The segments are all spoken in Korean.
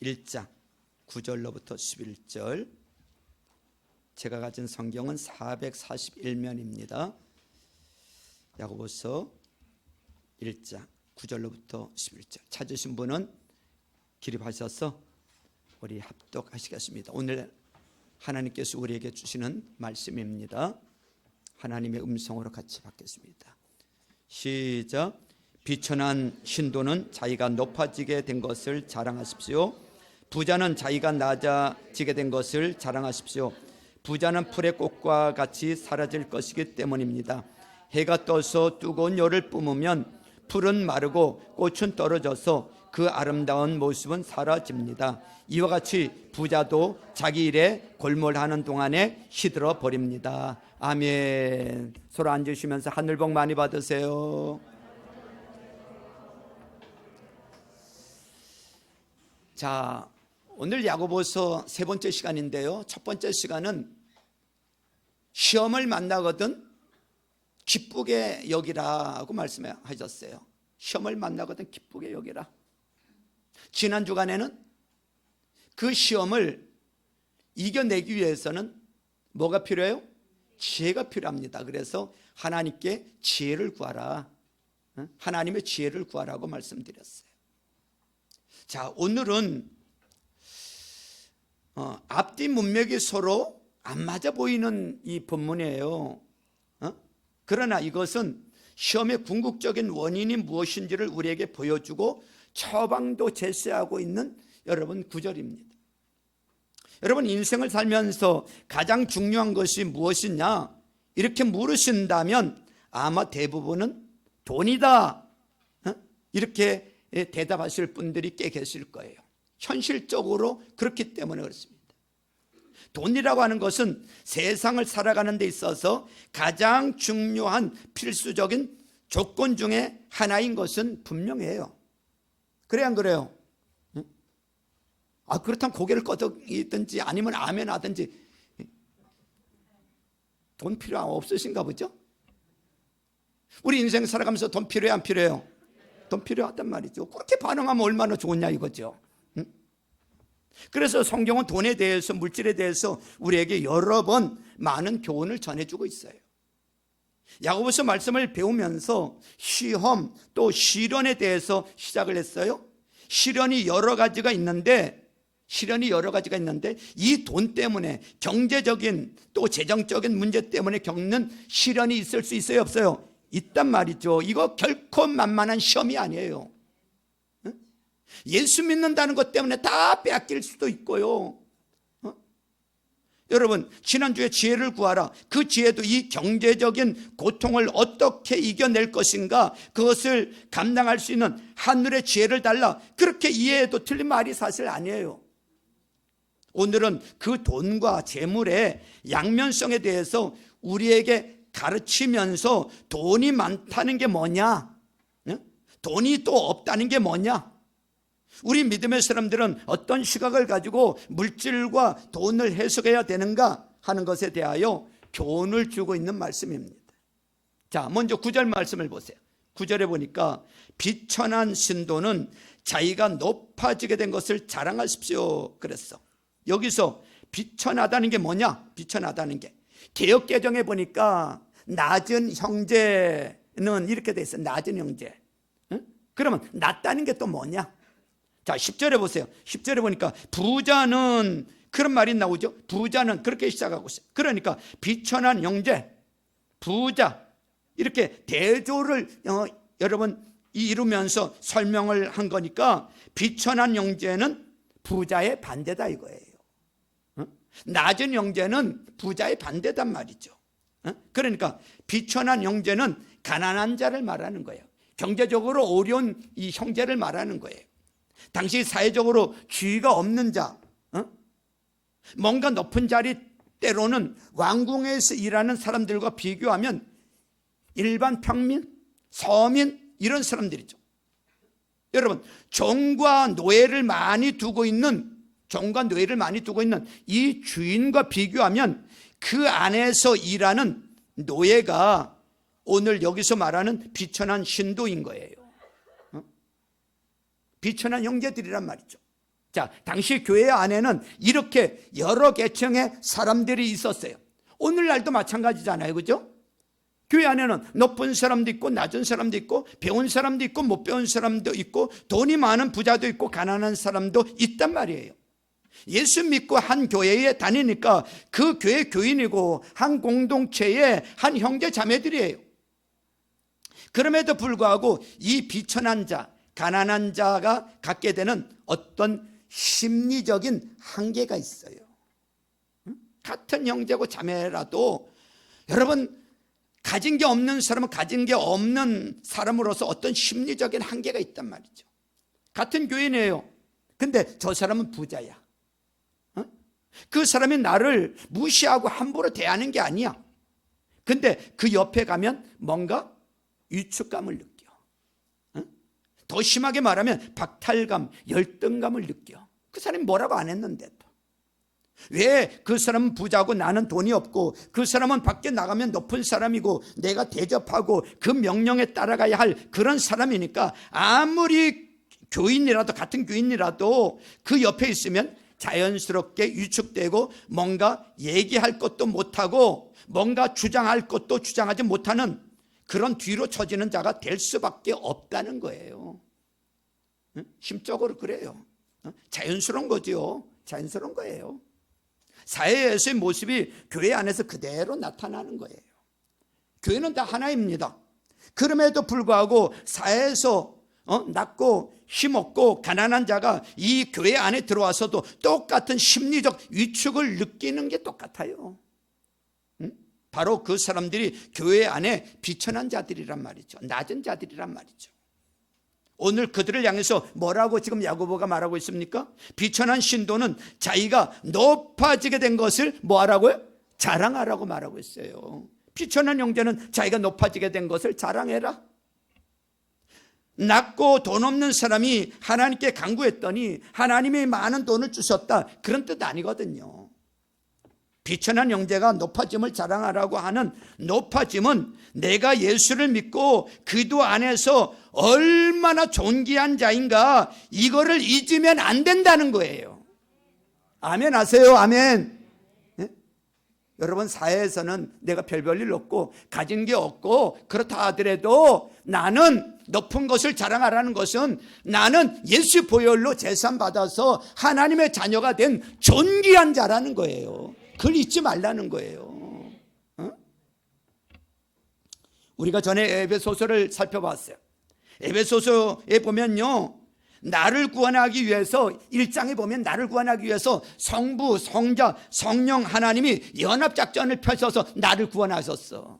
1장 9절로부터 11절. 제가 가진 성경은 441면입니다. 야고보서 1장 9절로부터 11절. 찾으신 분은 기립하셔서 우리 합독하시겠습니다. 오늘 하나님께서 우리에게 주시는 말씀입니다. 하나님의 음성으로 같이 받겠습니다. 시작. 비천한 신도는 자기가 높아지게 된 것을 자랑하십시오. 부자는 자기가 낮아지게 된 것을 자랑하십시오. 부자는 풀의 꽃과 같이 사라질 것이기 때문입니다. 해가 떠서 뜨거운 열을 뿜으면 풀은 마르고 꽃은 떨어져서 그 아름다운 모습은 사라집니다. 이와 같이 부자도 자기 일에 골몰하는 동안에 시들어 버립니다. 아멘. 서로 앉으시면서 하늘 복 많이 받으세요. 자, 오늘 야고보서 세 번째 시간인데요. 첫 번째 시간은 시험을 만나거든 기쁘게 여기라고 말씀하셨어요. 시험을 만나거든 기쁘게 여기라. 지난 주간에는 그 시험을 이겨내기 위해서는 뭐가 필요해요? 지혜가 필요합니다. 그래서 하나님께 지혜를 구하라. 하나님의 지혜를 구하라고 말씀드렸어요. 자, 오늘은 앞뒤 문맥이 서로 안 맞아 보이는 이 본문이에요. 그러나 이것은 시험의 궁극적인 원인이 무엇인지를 우리에게 보여주고 처방도 제시하고 있는 여러분 구절입니다. 여러분, 인생을 살면서 가장 중요한 것이 무엇이냐 이렇게 물으신다면 아마 대부분은 돈이다 이렇게 대답하실 분들이 꽤 계실 거예요. 현실적으로 그렇기 때문에 그렇습니다. 돈이라고 하는 것은 세상을 살아가는 데 있어서 가장 중요한 필수적인 조건 중에 하나인 것은 분명해요. 그래 안 그래요? 그렇다면 고개를 끄덕이든지 아니면 아멘 하든지. 돈 필요 없으신가 보죠? 우리 인생 살아가면서 돈 필요해 안 필요해요? 돈 필요하단 말이죠. 그렇게 반응하면 얼마나 좋냐 이거죠. 그래서 성경은 돈에 대해서, 물질에 대해서 우리에게 여러 번 많은 교훈을 전해주고 있어요. 야고보서 말씀을 배우면서 시험 또 시련에 대해서 시작을 했어요. 시련이 여러 가지가 있는데 이 돈 때문에 경제적인 또 재정적인 문제 때문에 겪는 시련이 있을 수 있어요 없어요? 있단 말이죠. 이거 결코 만만한 시험이 아니에요. 예수 믿는다는 것 때문에 다 빼앗길 수도 있고요. 여러분, 지난주에 지혜를 구하라. 그 지혜도 이 경제적인 고통을 어떻게 이겨낼 것인가, 그것을 감당할 수 있는 하늘의 지혜를 달라, 그렇게 이해해도 틀린 말이 사실 아니에요. 오늘은 그 돈과 재물의 양면성에 대해서 우리에게 가르치면서 돈이 많다는 게 뭐냐, 돈이 또 없다는 게 뭐냐, 우리 믿음의 사람들은 어떤 시각을 가지고 물질과 돈을 해석해야 되는가 하는 것에 대하여 교훈을 주고 있는 말씀입니다. 자, 먼저 9절 말씀을 보세요. 9절에 보니까 비천한 신도는 자기가 높아지게 된 것을 자랑하십시오 그랬어. 여기서 비천하다는 게 뭐냐? 비천하다는 게 개역개정에 보니까 낮은 형제는 이렇게 돼 있어요. 낮은 형제. 그러면 낮다는 게 또 뭐냐? 자, 10절에 보세요. 10절에 보니까 부자는, 그런 말이 나오죠. 부자는 그렇게 시작하고 있어요. 그러니까 비천한 형제, 부자, 이렇게 대조를 여러분 이루면서 설명을 한 거니까 비천한 형제는 부자의 반대다 이거예요. 낮은 형제는 부자의 반대단 말이죠. 그러니까 비천한 형제는 가난한 자를 말하는 거예요. 경제적으로 어려운 이 형제를 말하는 거예요. 당시 사회적으로 지위가 없는 자, 뭔가 높은 자리, 때로는 왕궁에서 일하는 사람들과 비교하면 일반 평민, 서민, 이런 사람들이죠. 여러분, 종과 노예를 많이 두고 있는 이 주인과 비교하면 그 안에서 일하는 노예가 오늘 여기서 말하는 비천한 신도인 거예요. 비천한 형제들이란 말이죠. 자, 당시 교회 안에는 이렇게 여러 계층의 사람들이 있었어요. 오늘날도 마찬가지잖아요, 그죠? 교회 안에는 높은 사람도 있고 낮은 사람도 있고 배운 사람도 있고 못 배운 사람도 있고 돈이 많은 부자도 있고 가난한 사람도 있단 말이에요. 예수 믿고 한 교회에 다니니까 그 교회 교인이고 한 공동체의 한 형제 자매들이에요. 그럼에도 불구하고 이 비천한 자, 가난한 자가 갖게 되는 어떤 심리적인 한계가 있어요. 같은 형제고 자매라도 여러분, 가진 게 없는 사람은 가진 게 없는 사람으로서 어떤 심리적인 한계가 있단 말이죠. 같은 교인이에요. 근데 저 사람은 부자야. 그 사람이 나를 무시하고 함부로 대하는 게 아니야. 근데 그 옆에 가면 뭔가 위축감을 느껴. 더 심하게 말하면 박탈감, 열등감을 느껴. 그 사람이 뭐라고 안 했는데도. 왜 그 사람은 부자고 나는 돈이 없고 그 사람은 밖에 나가면 높은 사람이고 내가 대접하고 그 명령에 따라가야 할 그런 사람이니까 아무리 교인이라도 같은 교인이라도 그 옆에 있으면 자연스럽게 위축되고 뭔가 얘기할 것도 못하고 뭔가 주장할 것도 주장하지 못하는 그런 뒤로 처지는 자가 될 수밖에 없다는 거예요. 심적으로 그래요. 자연스러운 거죠. 자연스러운 거예요. 사회에서의 모습이 교회 안에서 그대로 나타나는 거예요. 교회는 다 하나입니다. 그럼에도 불구하고 사회에서 낮고 힘없고 가난한 자가 이 교회 안에 들어와서도 똑같은 심리적 위축을 느끼는 게 똑같아요. 바로 그 사람들이 교회 안에 비천한 자들이란 말이죠. 낮은 자들이란 말이죠. 오늘 그들을 향해서 뭐라고 지금 야고보가 말하고 있습니까? 비천한 신도는 자기가 높아지게 된 것을 뭐하라고요? 자랑하라고 말하고 있어요. 비천한 형제는 자기가 높아지게 된 것을 자랑해라. 낮고 돈 없는 사람이 하나님께 간구했더니 하나님이 많은 돈을 주셨다, 그런 뜻 아니거든요. 비천한 형제가 높아짐을 자랑하라고 하는 높아짐은 내가 예수를 믿고 그도 안에서 얼마나 존귀한 자인가, 이거를 잊으면 안 된다는 거예요. 아멘 하세요. 아멘. 네? 여러분, 사회에서는 내가 별 일 없고 가진 게 없고 그렇다 하더라도 나는 높은 것을 자랑하라는 것은 나는 예수 보혈로 제산 받아서 하나님의 자녀가 된 존귀한 자라는 거예요. 그걸 잊지 말라는 거예요. 우리가 전에 에베소서를 살펴봤어요. 에베소서에 보면요, 나를 구원하기 위해서 1장에 보면 나를 구원하기 위해서 성부, 성자, 성령 하나님이 연합작전을 펼쳐서 나를 구원하셨어.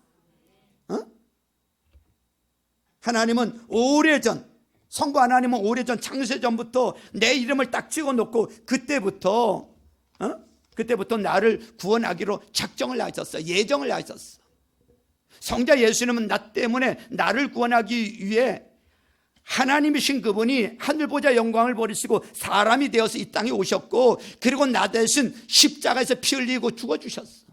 하나님은 오래전, 성부 하나님은 오래전 창세전부터 내 이름을 딱 찍어놓고 그때부터 나를 구원하기로 작정을 하셨어. 예정을 하셨어. 성자 예수님은 나 때문에 나를 구원하기 위해 하나님이신 그분이 하늘보좌 영광을 버리시고 사람이 되어서 이 땅에 오셨고, 그리고 나 대신 십자가에서 피 흘리고 죽어주셨어.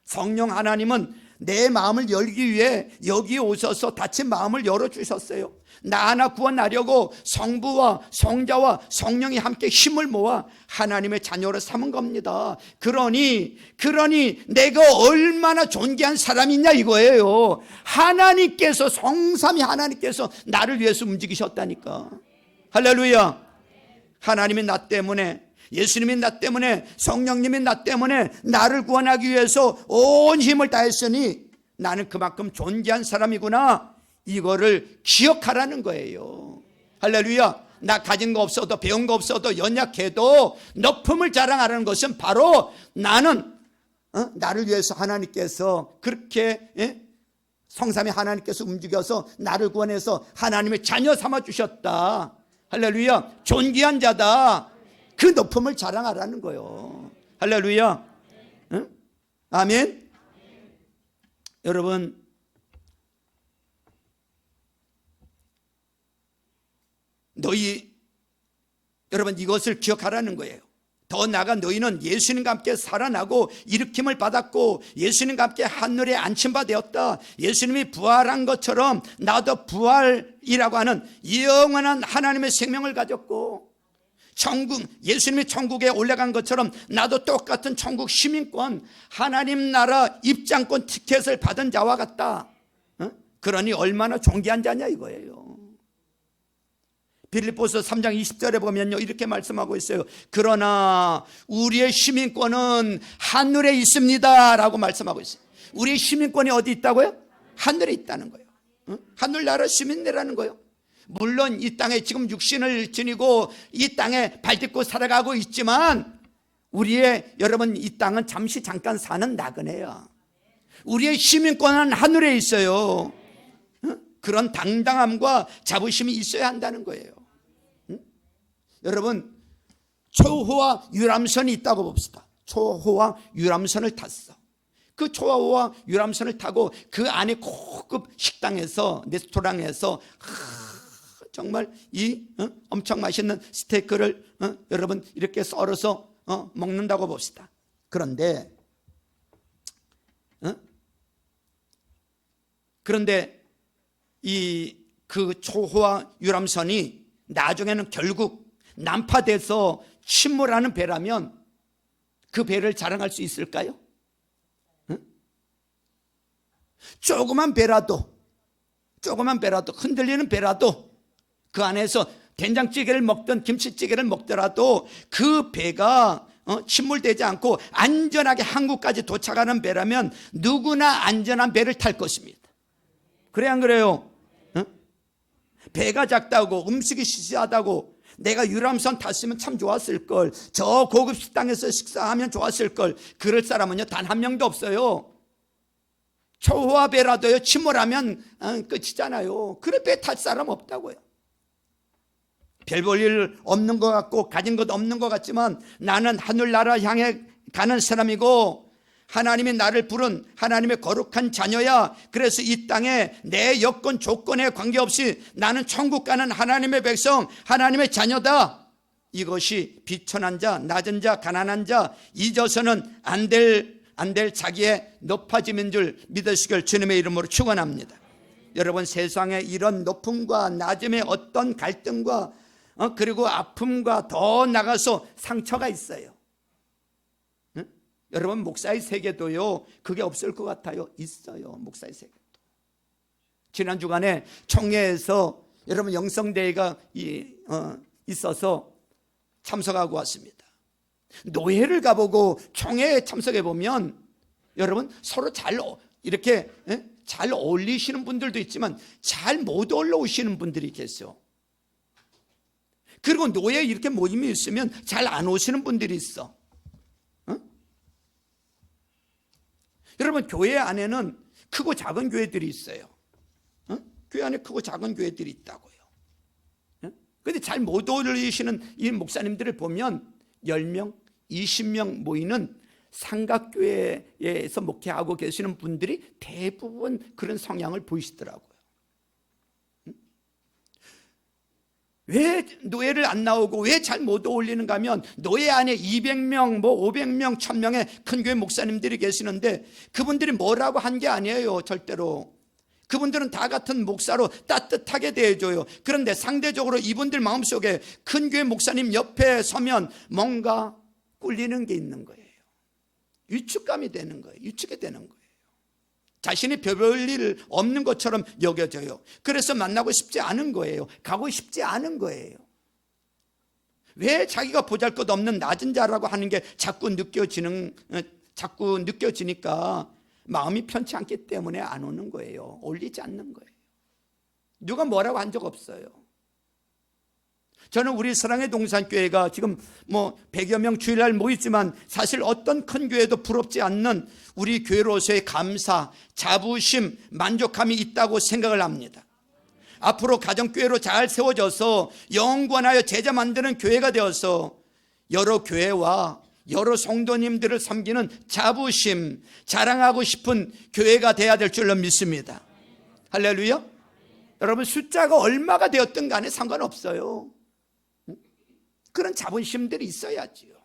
성령 하나님은 내 마음을 열기 위해 여기에 오셔서 닫힌 마음을 열어주셨어요. 나 하나 구원하려고 성부와 성자와 성령이 함께 힘을 모아 하나님의 자녀로 삼은 겁니다. 그러니 내가 얼마나 존귀한 사람이냐 이거예요. 하나님께서, 성삼위 하나님께서 나를 위해서 움직이셨다니까. 할렐루야. 하나님이 나 때문에, 예수님이 나 때문에, 성령님이 나 때문에 나를 구원하기 위해서 온 힘을 다했으니 나는 그만큼 존귀한 사람이구나, 이거를 기억하라는 거예요. 할렐루야. 나 가진 거 없어도, 배운 거 없어도, 연약해도 높음을 자랑하라는 것은 바로 나는 나를 위해서 하나님께서 그렇게 성삼위 하나님께서 움직여서 나를 구원해서 하나님의 자녀 삼아 주셨다. 할렐루야. 존귀한 자다. 그 높음을 자랑하라는 거예요. 할렐루야. 응? 아멘. 여러분, 여러분 이것을 기억하라는 거예요. 더 나아가 너희는 예수님과 함께 살아나고 일으킴을 받았고 예수님과 함께 하늘에 안침바 되었다. 예수님이 부활한 것처럼 나도 부활이라고 하는 영원한 하나님의 생명을 가졌고 천국, 예수님이 천국에 올라간 것처럼 나도 똑같은 천국 시민권, 하나님 나라 입장권 티켓을 받은 자와 같다. 그러니 얼마나 존귀한 자냐 이거예요. 빌립보서 3장 20절에 보면요, 이렇게 말씀하고 있어요. 그러나 우리의 시민권은 하늘에 있습니다 라고 말씀하고 있어요. 우리의 시민권이 어디 있다고요? 하늘에 있다는 거예요. 하늘나라 시민이라는 거예요. 물론 이 땅에 지금 육신을 지니고 이 땅에 발딛고 살아가고 있지만 우리의, 여러분, 이 땅은 잠시 잠깐 사는 나그네야. 우리의 시민권은 하늘에 있어요. 그런 당당함과 자부심이 있어야 한다는 거예요. 여러분, 초호와 유람선이 있다고 봅시다. 초호와 유람선을 탔어. 그 초호와 유람선을 타고 그 안에 고급 식당에서, 레스토랑에서 정말 이 엄청 맛있는 스테이크를 여러분 이렇게 썰어서 먹는다고 봅시다. 그런데 그 초호와 유람선이 나중에는 결국 난파돼서 침몰하는 배라면 그 배를 자랑할 수 있을까요? 조그만 배라도 흔들리는 배라도 그 안에서 된장찌개를 먹든 김치찌개를 먹더라도 그 배가 침몰되지 않고 안전하게 한국까지 도착하는 배라면 누구나 안전한 배를 탈 것입니다. 그래 안 그래요? 배가 작다고, 음식이 시시하다고, 내가 유람선 탔으면 참 좋았을걸, 저 고급 식당에서 식사하면 좋았을걸, 그럴 사람은요 단 한 명도 없어요. 초호화 배라도요 침몰하면 끝이잖아요. 그래 배 탈 사람 없다고요. 별 볼 일 없는 것 같고 가진 것 없는 것 같지만 나는 하늘나라 향해 가는 사람이고 하나님이 나를 부른 하나님의 거룩한 자녀야. 그래서 이 땅에 내 여건 조건에 관계없이 나는 천국 가는 하나님의 백성, 하나님의 자녀다. 이것이 비천한 자, 낮은 자, 가난한 자 잊어서는 안 될 자기의 높아짐인 줄 믿으시길 주님의 이름으로 축원합니다. 여러분, 세상에 이런 높음과 낮음의 어떤 갈등과 그리고 아픔과 더 나가서 상처가 있어요. 여러분, 목사의 세계도요 그게 없을 것 같아요. 있어요. 목사의 세계도. 지난 주간에 총회에서 여러분 영성대회가 있어서 참석하고 왔습니다. 노예를 가보고 총회에 참석해 보면 여러분 서로 잘 이렇게 잘 어울리시는 분들도 있지만 잘 못 어울리시는 분들이 계세요. 그리고 노예 이렇게 모임이 있으면 잘 안 오시는 분들이 있어. 여러분, 교회 안에는 크고 작은 교회들이 있어요. 교회 안에 크고 작은 교회들이 있다고요. 그런데 잘 못 어울리시는 이 목사님들을 보면 10명, 20명 모이는 삼각교회에서 목회하고 계시는 분들이 대부분 그런 성향을 보이시더라고요. 왜 노예를 안 나오고 왜 잘 못 어울리는가 하면 노예 안에 200명, 500명, 1000명의 큰 교회 목사님들이 계시는데 그분들이 뭐라고 한 게 아니에요. 절대로. 그분들은 다 같은 목사로 따뜻하게 대해줘요. 그런데 상대적으로 이분들 마음속에 큰 교회 목사님 옆에 서면 뭔가 꿀리는 게 있는 거예요. 위축감이 되는 거예요. 위축이 되는 거예요. 자신이 별일 없는 것처럼 여겨져요. 그래서 만나고 싶지 않은 거예요. 가고 싶지 않은 거예요. 왜 자기가 보잘것없는 낮은 자라고 하는 게 자꾸 느껴지니까 마음이 편치 않기 때문에 안 오는 거예요. 어울리지 않는 거예요. 누가 뭐라고 한 적 없어요. 저는 우리 사랑의 동산교회가 지금 100여 명 주일날 모이지만 사실 어떤 큰 교회도 부럽지 않는 우리 교회로서의 감사, 자부심, 만족함이 있다고 생각을 합니다. 앞으로 가정교회로 잘 세워져서 영원하여 제자 만드는 교회가 되어서 여러 교회와 여러 성도님들을 섬기는 자부심, 자랑하고 싶은 교회가 돼야 될 줄로 믿습니다. 할렐루야. 여러분, 숫자가 얼마가 되었든 간에 상관없어요. 그런 자부심들이 있어야지요.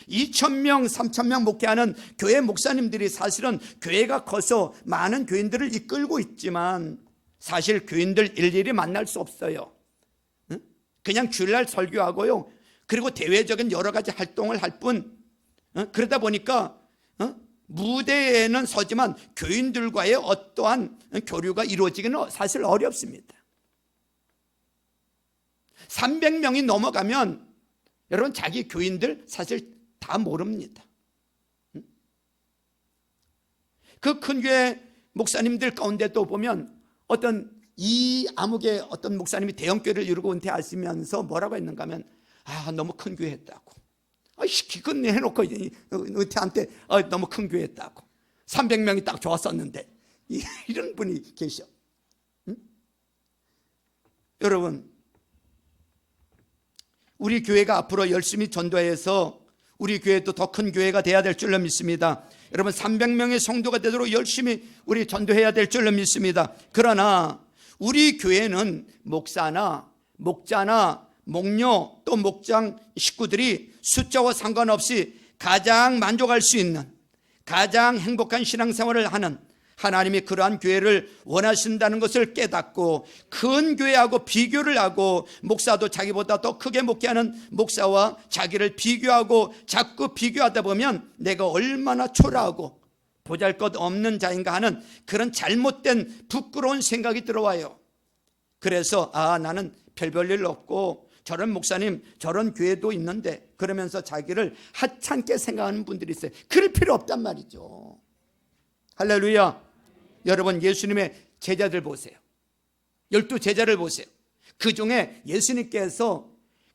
2,000명, 3,000명 목회하는 교회 목사님들이 사실은 교회가 커서 많은 교인들을 이끌고 있지만 사실 교인들 일일이 만날 수 없어요. 그냥 주일날 설교하고요. 그리고 대외적인 여러 가지 활동을 할 뿐, 그러다 보니까 무대에는 서지만 교인들과의 어떠한 교류가 이루어지기는 사실 어렵습니다. 300명이 넘어가면 여러분 자기 교인들 사실 다 모릅니다. 그 큰 교회 목사님들 가운데도 보면 어떤 이 암흑의 어떤 목사님이 대형교회를 이루고 은퇴하시면서 뭐라고 했는가 하면 너무 큰 교회 했다고. 기껏 해놓고 은퇴한 때 너무 큰 교회 했다고. 300명이 딱 좋았었는데 이런 분이 계셔. 여러분, 우리 교회가 앞으로 열심히 전도해서 우리 교회도 더 큰 교회가 돼야 될 줄로 믿습니다. 여러분, 300명의 성도가 되도록 열심히 우리 전도해야 될 줄로 믿습니다. 그러나 우리 교회는 목사나 목자나 목녀 또 목장 식구들이 숫자와 상관없이 가장 만족할 수 있는, 가장 행복한 신앙생활을 하는, 하나님이 그러한 교회를 원하신다는 것을 깨닫고 큰 교회하고 비교를 하고, 목사도 자기보다 더 크게 목회하는 목사와 자기를 비교하고 자꾸 비교하다 보면 내가 얼마나 초라하고 보잘것없는 자인가 하는 그런 잘못된 부끄러운 생각이 들어와요. 그래서 나는 별 일 없고 저런 목사님 저런 교회도 있는데, 그러면서 자기를 하찮게 생각하는 분들이 있어요. 그럴 필요 없단 말이죠. 할렐루야. 여러분, 예수님의 제자들 보세요. 12제자를 보세요. 그 중에 예수님께서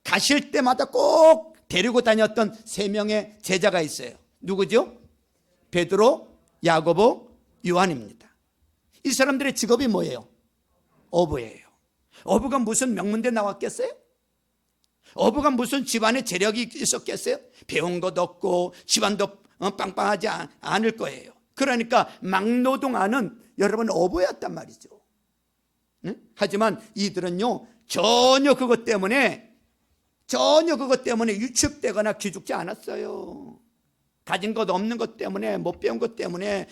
가실 때마다 꼭 데리고 다녔던 3명의 제자가 있어요. 누구죠? 베드로, 야고보, 요한입니다. 이 사람들의 직업이 뭐예요? 어부예요. 어부가 무슨 명문대 나왔겠어요? 어부가 무슨 집안에 재력이 있었겠어요? 배운 것 없고 집안도 빵빵하지 않을 거예요. 그러니까 막노동하는 여러분 어부였단 말이죠. 하지만 이들은요 전혀 그것 때문에 위축되거나 기죽지 않았어요. 가진 것 없는 것 때문에, 못 배운 것 때문에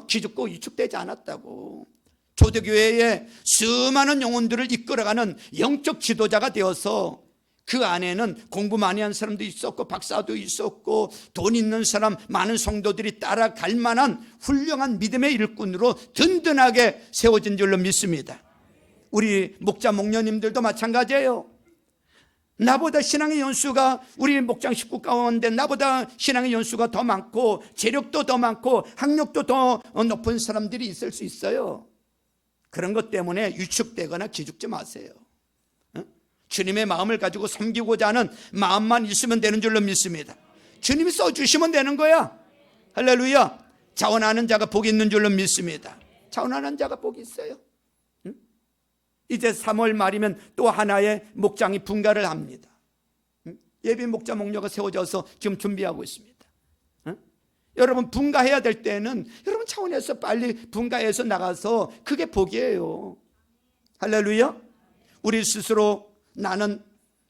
기죽고 위축되지 않았다고. 초대교회에 수많은 영혼들을 이끌어가는 영적 지도자가 되어서 그 안에는 공부 많이 한 사람도 있었고 박사도 있었고 돈 있는 사람, 많은 성도들이 따라갈 만한 훌륭한 믿음의 일꾼으로 든든하게 세워진 줄로 믿습니다. 우리 목자 목녀님들도 마찬가지예요. 나보다 신앙의 연수가, 우리 목장 식구 가운데 나보다 신앙의 연수가 더 많고 재력도 더 많고 학력도 더 높은 사람들이 있을 수 있어요. 그런 것 때문에 위축되거나 기죽지 마세요. 주님의 마음을 가지고 섬기고자 하는 마음만 있으면 되는 줄로 믿습니다. 주님이 써주시면 되는 거야. 할렐루야. 자원하는 자가 복이 있는 줄로 믿습니다. 자원하는 자가 복이 있어요. 이제 3월 말이면 또 하나의 목장이 분가를 합니다. 예비 목자 목녀가 세워져서 지금 준비하고 있습니다. 여러분, 분가해야 될 때는 여러분 차원에서 빨리 분가해서 나가서 그게 복이에요. 할렐루야. 우리 스스로 나는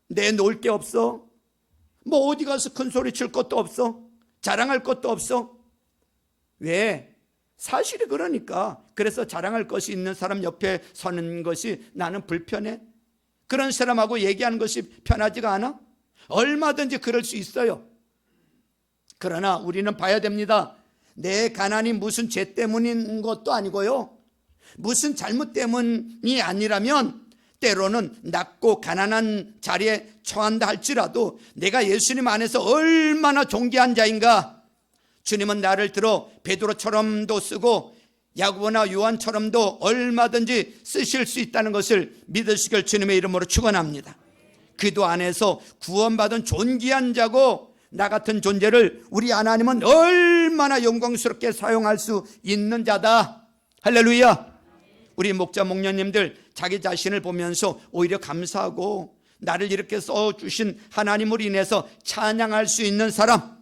내놓을 게 없어, 뭐 어디 가서 큰 소리 칠 것도 없어, 자랑할 것도 없어. 왜? 사실이 그러니까. 그래서 자랑할 것이 있는 사람 옆에 서는 것이 나는 불편해. 그런 사람하고 얘기하는 것이 편하지가 않아. 얼마든지 그럴 수 있어요. 그러나 우리는 봐야 됩니다. 내 가난이 무슨 죄 때문인 것도 아니고요, 무슨 잘못 때문이 아니라면 때로는 낮고 가난한 자리에 처한다 할지라도 내가 예수님 안에서 얼마나 존귀한 자인가. 주님은 나를 들어 베드로처럼도 쓰고 야고보나 요한처럼도 얼마든지 쓰실 수 있다는 것을 믿으시길 주님의 이름으로 축원합니다. 그도 안에서 구원받은 존귀한 자고 나 같은 존재를 우리 하나님은 얼마나 영광스럽게 사용할 수 있는 자다. 할렐루야. 우리 목자 목녀님들 자기 자신을 보면서 오히려 감사하고 나를 이렇게 써주신 하나님으로 인해서 찬양할 수 있는 사람,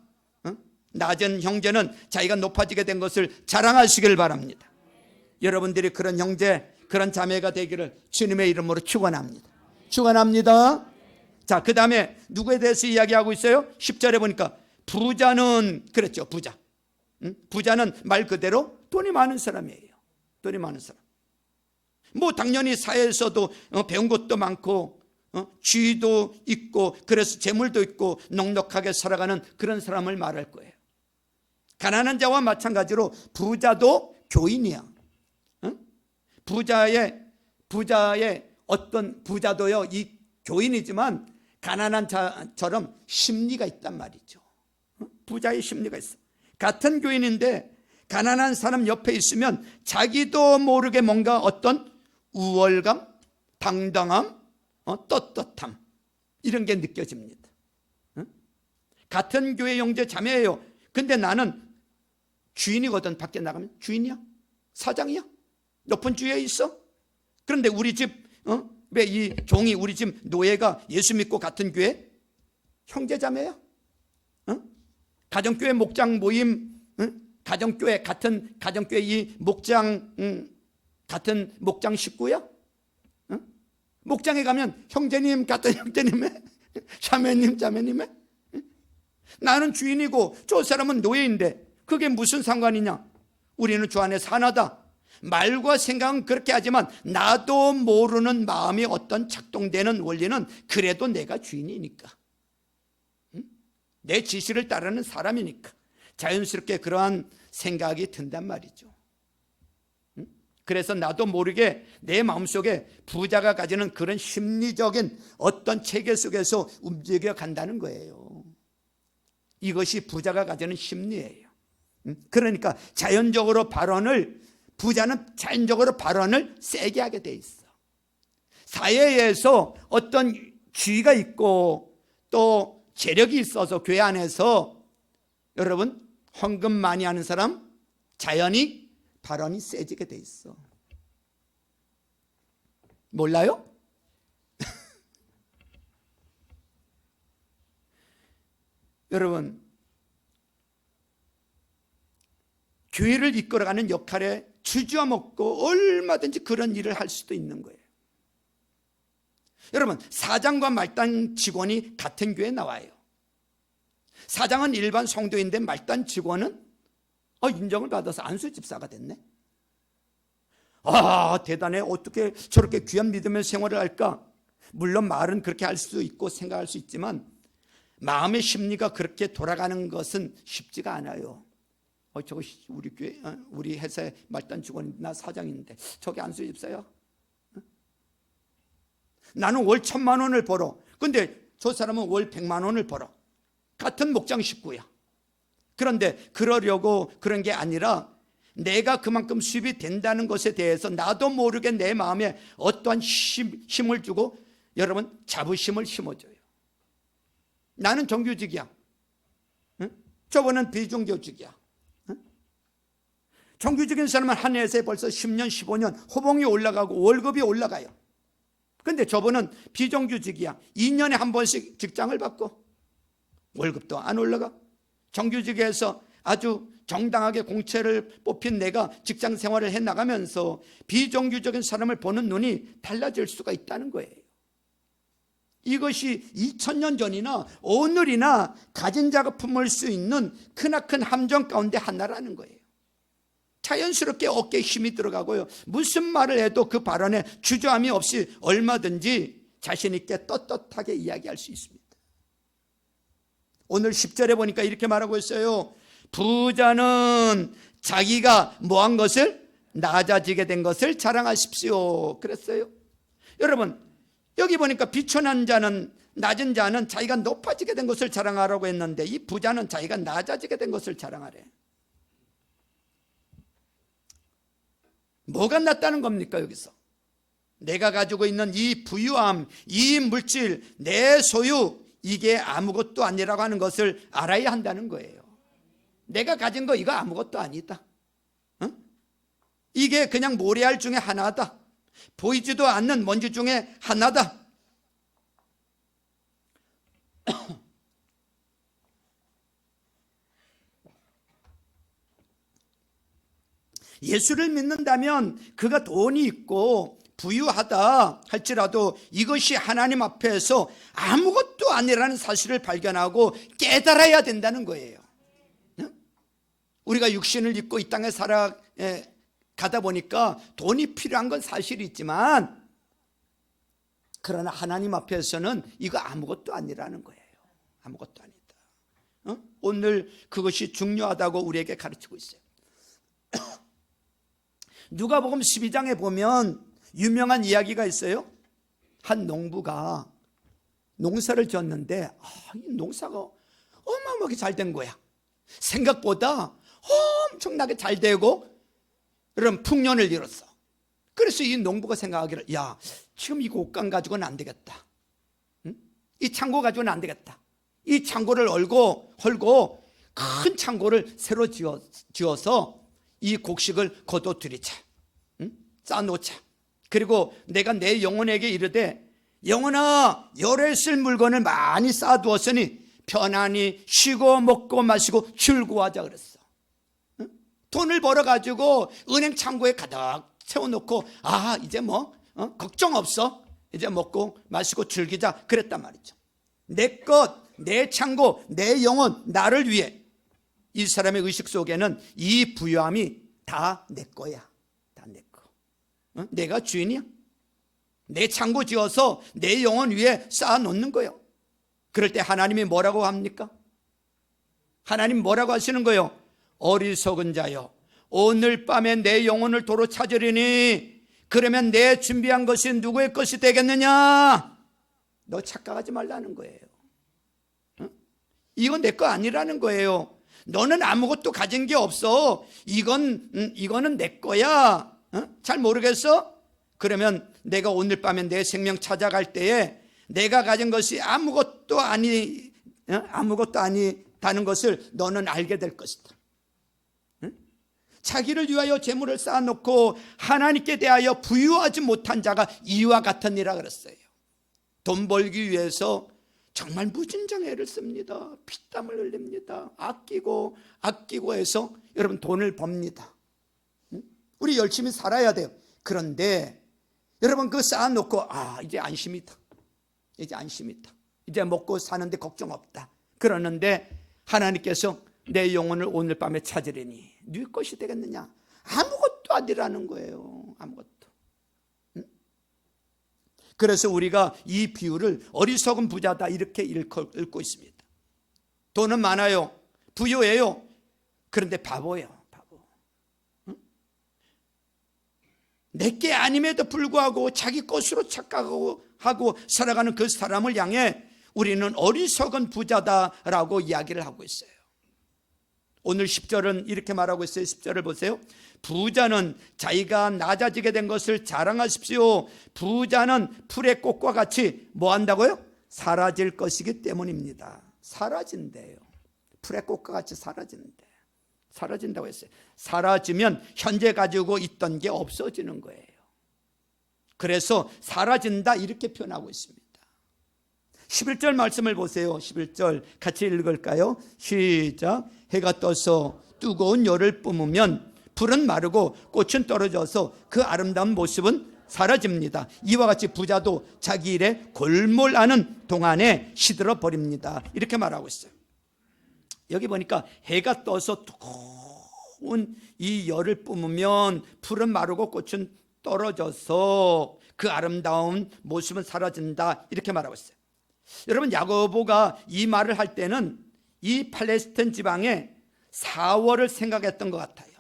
낮은 형제는 자기가 높아지게 된 것을 자랑하시길 바랍니다. 여러분들이 그런 형제, 그런 자매가 되기를 주님의 이름으로 축원합니다. 축원합니다. 자, 그 다음에 누구에 대해서 이야기하고 있어요? 10절에 보니까 부자는, 그랬죠, 부자. 부자는 말 그대로 돈이 많은 사람이에요. 돈이 많은 사람. 뭐 당연히 사회에서도 배운 것도 많고 쥐도 있고 그래서 재물도 있고 넉넉하게 살아가는 그런 사람을 말할 거예요. 가난한 자와 마찬가지로 부자도 교인이야. 부자의 어떤 부자도요, 이 교인이지만 가난한 자처럼 심리가 있단 말이죠. 부자의 심리가 있어. 같은 교인인데 가난한 사람 옆에 있으면 자기도 모르게 뭔가 어떤 우월감, 당당함, 떳떳함 이런 게 느껴집니다. 같은 교회 형제 자매예요. 근데 나는 주인이거든. 밖에 나가면 주인이야? 사장이야? 높은 주위에 있어? 그런데 우리 집 왜 이 종이 우리 집 노예가 예수 믿고 같은 교회 형제 자매야? 가정교회 목장 모임, 가정교회 같은 가정교회 이 목장 같은 목장 식구야? 목장에 가면 형제님 같은 형제님의 자매님 자매님의 나는 주인이고 저 사람은 노예인데 그게 무슨 상관이냐? 우리는 주 안에서 하나다. 말과 생각은 그렇게 하지만 나도 모르는 마음이 어떤 작동되는 원리는 그래도 내가 주인이니까, 내 지시를 따르는 사람이니까 자연스럽게 그러한 생각이 든단 말이죠. 그래서 나도 모르게 내 마음속에 부자가 가지는 그런 심리적인 어떤 체계 속에서 움직여 간다는 거예요. 이것이 부자가 가지는 심리예요. 그러니까 부자는 자연적으로 발언을 세게 하게 돼 있어. 사회에서 어떤 지위가 있고 또 재력이 있어서 교회 안에서 여러분 헌금 많이 하는 사람 자연히 발언이 세지게 돼 있어. 몰라요? 여러분, 교회를 이끌어가는 역할에 주저앉아 먹고 얼마든지 그런 일을 할 수도 있는 거예요. 여러분, 사장과 말단 직원이 같은 교회에 나와요. 사장은 일반 성도인데 말단 직원은 인정을 받아서 안수 집사가 됐네. 대단해. 어떻게 저렇게 귀한 믿음의 생활을 할까? 물론 말은 그렇게 할 수 있고 생각할 수 있지만 마음의 심리가 그렇게 돌아가는 것은 쉽지가 않아요. 저거 우리 교회, 우리 회사의 말단 직원, 나 사장인데 저게 안수 집사야? 나는 월 1,000만 원을 벌어. 근데 저 사람은 월 100만 원을 벌어. 같은 목장 식구야. 그런데 그러려고 그런 게 아니라 내가 그만큼 수입이 된다는 것에 대해서 나도 모르게 내 마음에 어떠한 힘을 주고 여러분 자부심을 심어줘요. 나는 정규직이야. 저번은 비정규직이야. 정규직인 사람은 한 회사에 벌써 10년, 15년 호봉이 올라가고 월급이 올라가요. 근데 저분은 비정규직이야. 2년에 한 번씩 직장을 바꿔. 월급도 안 올라가. 정규직에서 아주 정당하게 공채를 뽑힌 내가 직장 생활을 해나가면서 비정규적인 사람을 보는 눈이 달라질 수가 있다는 거예요. 이것이 2000년 전이나 오늘이나 가진 자가 품을 수 있는 크나큰 함정 가운데 하나라는 거예요. 자연스럽게 어깨에 힘이 들어가고요. 무슨 말을 해도 그 발언에 주저함이 없이 얼마든지 자신 있게 떳떳하게 이야기할 수 있습니다. 오늘 10절에 보니까 이렇게 말하고 있어요. 부자는 자기가 뭐한 것을 낮아지게 된 것을 자랑하십시오. 그랬어요. 여러분, 여기 보니까 비천한 자는, 낮은 자는 자기가 높아지게 된 것을 자랑하라고 했는데 이 부자는 자기가 낮아지게 된 것을 자랑하래. 뭐가 낫다는 겁니까? 여기서 내가 가지고 있는 이 부유함, 이 물질, 내 소유, 이게 아무것도 아니라고 하는 것을 알아야 한다는 거예요. 내가 가진 거 이거 아무것도 아니다. 이게 그냥 모래알 중에 하나다. 보이지도 않는 먼지 중에 하나다. 예수를 믿는다면 그가 돈이 있고 부유하다 할지라도 이것이 하나님 앞에서 아무것도 아니라는 사실을 발견하고 깨달아야 된다는 거예요. 우리가 육신을 입고 이 땅에 살아가다 보니까 돈이 필요한 건 사실이지만 그러나 하나님 앞에서는 이거 아무것도 아니라는 거예요. 아무것도 아니다. 오늘 그것이 중요하다고 우리에게 가르치고 있어요. 누가복음 12장에 보면 유명한 이야기가 있어요. 한 농부가 농사를 지었는데 이 농사가 어마어마하게 잘 된 거야. 생각보다 엄청나게 잘 되고 이런 풍년을 이뤘어. 그래서 이 농부가 생각하기를, 야, 지금 이 곡간 가지고는 안 되겠다. 이 창고 가지고는 안 되겠다. 이 창고를 헐고 큰 창고를 새로 지어서 이 곡식을 거둬들이자. 쌓아놓자. 그리고 내가 내 영혼에게 이르되, 영혼아, 열에 쓸 물건을 많이 쌓아두었으니 편안히 쉬고 먹고 마시고 즐거워하자 그랬어. 돈을 벌어가지고 은행 창고에 가득 채워놓고, 이제 걱정 없어. 이제 먹고 마시고 즐기자 그랬단 말이죠. 내 것, 내 창고, 내 영혼, 나를 위해 이 사람의 의식 속에는 이 부유함이 다 내 거야. 다 내 거. 내가 주인이야. 내 창고 지어서 내 영혼 위에 쌓아놓는 거예요. 그럴 때 하나님이 뭐라고 합니까? 하나님 뭐라고 하시는 거예요? 어리석은 자여, 오늘 밤에 내 영혼을 도로 찾으리니 그러면 내 준비한 것이 누구의 것이 되겠느냐? 너 착각하지 말라는 거예요. 이건 내 거 아니라는 거예요. 너는 아무것도 가진 게 없어. 이거는 내 거야. 잘 모르겠어? 그러면 내가 오늘 밤에 내 생명 찾아갈 때에 내가 가진 것이 아무것도 아니다는 것을 너는 알게 될 것이다. 자기를 위하여 재물을 쌓아놓고 하나님께 대하여 부유하지 못한 자가 이와 같으니라 그랬어요. 돈 벌기 위해서 정말 무진장 애를 씁니다. 피땀을 흘립니다. 아끼고 해서 여러분 돈을 법니다. 우리 열심히 살아야 돼요. 그런데 여러분 그거 쌓아놓고 이제 안심이다. 이제 안심이다. 이제 먹고 사는데 걱정 없다. 그러는데 하나님께서 내 영혼을 오늘 밤에 찾으리니 네 것이 되겠느냐? 아무것도 아니라는 거예요. 아무것도. 그래서 우리가 이 비유를 어리석은 부자다 이렇게 읽고 있습니다. 돈은 많아요. 부유해요. 그런데 바보예요. 바보. 내게 아님에도 불구하고 자기 것으로 착각하고 살아가는 그 사람을 향해 우리는 어리석은 부자다라고 이야기를 하고 있어요. 오늘 10절은 이렇게 말하고 있어요. 10절을 보세요. 부자는 자기가 낮아지게 된 것을 자랑하십시오. 부자는 풀의 꽃과 같이 뭐 한다고요? 사라질 것이기 때문입니다. 사라진대요. 풀의 꽃과 같이 사라진다고 했어요. 사라지면 현재 가지고 있던 게 없어지는 거예요. 그래서 사라진다 이렇게 표현하고 있습니다. 11절 말씀을 보세요. 11절 같이 읽을까요? 시작. 해가 떠서 뜨거운 열을 뿜으면 풀은 마르고 꽃은 떨어져서 그 아름다운 모습은 사라집니다. 이와 같이 부자도 자기 일에 골몰하는 동안에 시들어 버립니다. 이렇게 말하고 있어요. 여기 보니까 해가 떠서 뜨거운 이 열을 뿜으면 풀은 마르고 꽃은 떨어져서 그 아름다운 모습은 사라진다 이렇게 말하고 있어요. 여러분 야고보가 이 말을 할 때는 이 팔레스타인 지방에 4월을 생각했던 것 같아요.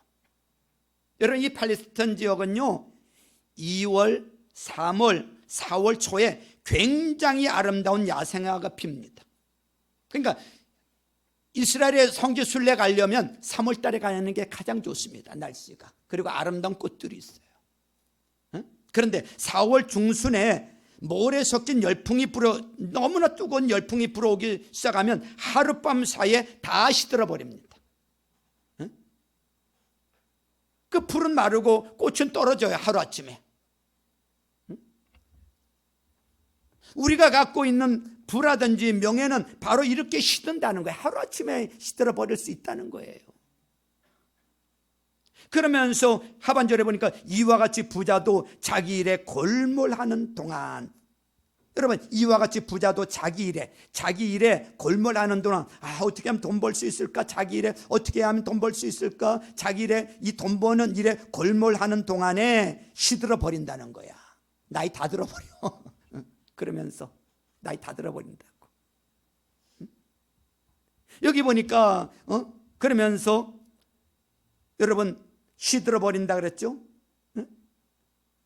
여러분 이 팔레스타인 지역은요 2월, 3월, 4월 초에 굉장히 아름다운 야생화가 핍니다. 그러니까 이스라엘의 성지 순례 가려면 3월 달에 가는 게 가장 좋습니다. 날씨가. 그리고 아름다운 꽃들이 있어요. 그런데 4월 중순에 모래 섞인 열풍이 너무나 뜨거운 열풍이 불어오기 시작하면 하룻밤 사이에 다 시들어 버립니다. 그 풀은 마르고 꽃은 떨어져요. 하루아침에. 우리가 갖고 있는 부라든지 명예는 바로 이렇게 시든다는 거예요. 하루아침에 시들어 버릴 수 있다는 거예요. 그러면서 하반절에 보니까 이와 같이 부자도 자기 일에 골몰하는 동안, 여러분 이와 같이 부자도 자기 일에 골몰하는 동안 어떻게 하면 돈 벌 수 있을까? 자기 일에 어떻게 하면 돈 벌 수 있을까? 자기 일에 이 돈 버는 일에 골몰하는 동안에 시들어 버린다는 거야. 나이 다 들어버려. 그러면서 나이 다 들어버린다고. 여기 보니까 그러면서 여러분 시들어버린다 그랬죠?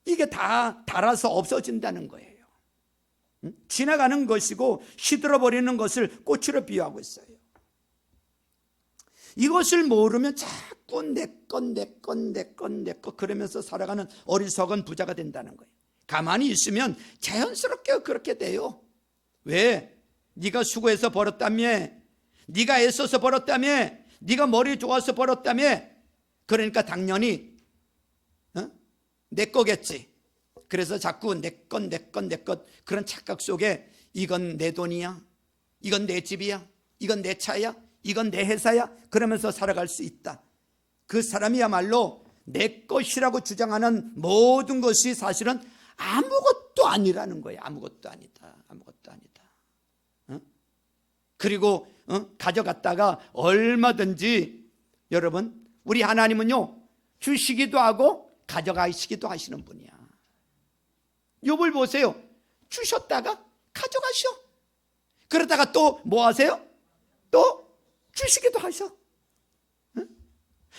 이게 다 닳아서 없어진다는 거예요. 지나가는 것이고 시들어버리는 것을 꽃으로 비유하고 있어요. 이것을 모르면 자꾸 내 것 그러면서 살아가는 어리석은 부자가 된다는 거예요. 가만히 있으면 자연스럽게 그렇게 돼요. 왜? 네가 수고해서 벌었다며, 네가 애써서 벌었다며, 네가 머리 좋아서 벌었다며. 그러니까 당연히 내 거겠지. 그래서 자꾸 내 것 그런 착각 속에 이건 내 돈이야, 이건 내 집이야, 이건 내 차야, 이건 내 회사야 그러면서 살아갈 수 있다. 그 사람이야말로 내 것이라고 주장하는 모든 것이 사실은 아무것도 아니라는 거예요. 아무것도 아니다. 그리고 가져갔다가 얼마든지, 여러분 우리 하나님은요 주시기도 하고 가져가시기도 하시는 분이야. 욥을 보세요. 주셨다가 가져가셔. 그러다가 또 뭐 하세요? 또 주시기도 하셔.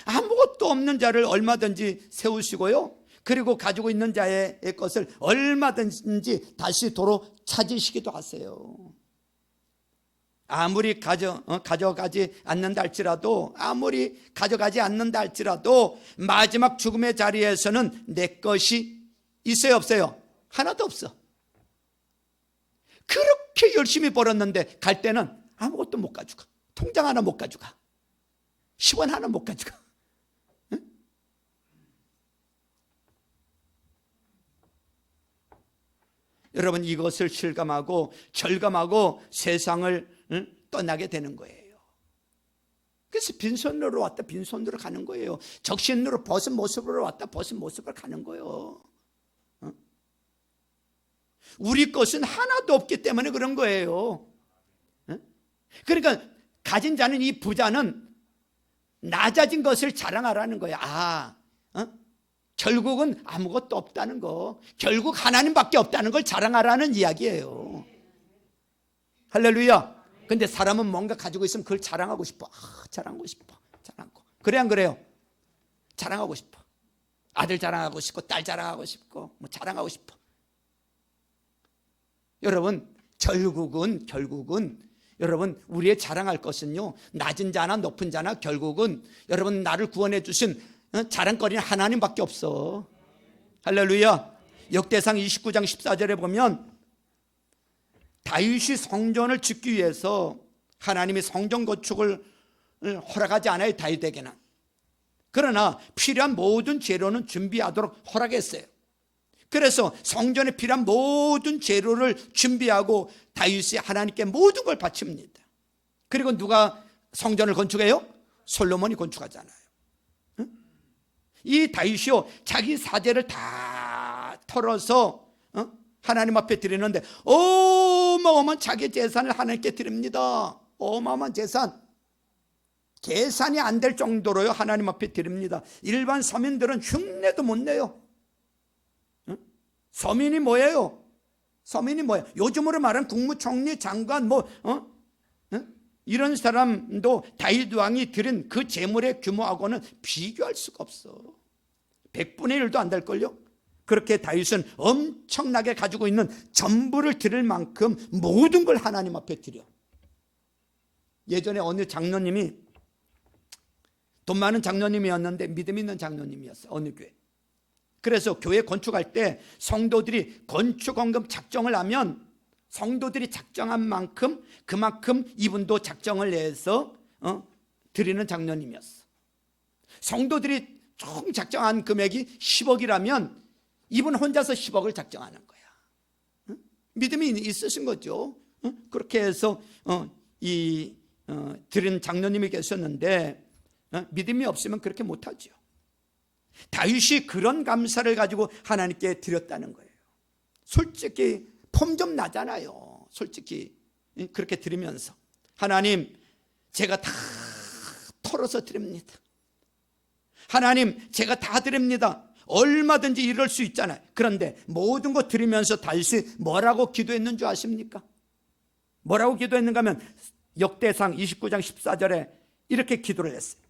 아무것도 없는 자를 얼마든지 세우시고요, 그리고 가지고 있는 자의 것을 얼마든지 다시 도로 찾으시기도 하세요. 아무리 가져가지 않는다 할지라도, 아무리 가져가지 않는다 할지라도 마지막 죽음의 자리에서는 내 것이 있어요, 없어요? 하나도 없어. 그렇게 열심히 벌었는데 갈 때는 아무것도 못 가져가. 통장 하나 못 가져가. 10원 하나 못 가져가. 응? 여러분 이것을 실감하고 절감하고 세상을 떠나게 되는 거예요. 그래서 빈손으로 왔다 빈손으로 가는 거예요. 적신으로 벗은 모습으로 왔다 벗은 모습으로 가는 거예요. 우리 것은 하나도 없기 때문에 그런 거예요. 그러니까 가진 자는, 이 부자는 낮아진 것을 자랑하라는 거야. 결국은 아무것도 없다는 거, 결국 하나님밖에 없다는 걸 자랑하라는 이야기예요. 할렐루야. 근데 사람은 뭔가 가지고 있으면 그걸 자랑하고 싶어. 자랑하고 싶어. 자랑하고. 그래 안 그래요? 자랑하고 싶어. 아들 자랑하고 싶고 딸 자랑하고 싶고 뭐 자랑하고 싶어. 여러분 결국은 여러분 우리의 자랑할 것은요, 낮은 자나 높은 자나 결국은 여러분 나를 구원해 주신 자랑거리는 하나님밖에 없어. 할렐루야. 역대상 29장 14절에 보면 다윗이 성전을 짓기 위해서 하나님이 성전 건축을 허락하지 않아요, 다윗에게는. 그러나 필요한 모든 재료는 준비하도록 허락했어요. 그래서 성전에 필요한 모든 재료를 준비하고 다윗이 하나님께 모든 걸 바칩니다. 그리고 누가 성전을 건축해요? 솔로몬이 건축하잖아요. 이 다윗이요 자기 사제를 다 털어서 하나님 앞에 드리는데 어마어마한 자기 재산을 하나님께 드립니다. 어마어마한 재산, 계산이 안 될 정도로요 하나님 앞에 드립니다. 일반 서민들은 흉내도 못 내요. 서민이 뭐예요? 요즘으로 말하면 국무총리, 장관 이런 사람도 다윗 왕이 드린 그 재물의 규모하고는 비교할 수가 없어. 100분의 1도 안 될걸요? 그렇게 다윗은 엄청나게 가지고 있는 전부를 드릴 만큼 모든 걸 하나님 앞에 드려. 예전에 어느 장로님이, 돈 많은 장로님이었는데 믿음 있는 장로님이었어요. 어느 교회. 그래서 교회 건축할 때 성도들이 건축원금 작정을 하면 성도들이 작정한 만큼 그만큼 이분도 작정을 해서 드리는 장로님이었어. 성도들이 총 작정한 금액이 10억이라면 이분 혼자서 10억을 작정하는 거야. 믿음이 있으신 거죠. 그렇게 해서 드린 장로님이 계셨는데 믿음이 없으면 그렇게 못하죠. 다윗이 그런 감사를 가지고 하나님께 드렸다는 거예요. 솔직히 폼 좀 나잖아요. 솔직히 그렇게 드리면서 하나님 제가 다 털어서 드립니다. 하나님 제가 다 드립니다. 얼마든지 이럴 수 있잖아요. 그런데 모든 거 들으면서 다윗이 뭐라고 기도했는 줄 아십니까? 뭐라고 기도했는가 하면 역대상 29장 14절에 이렇게 기도를 했어요.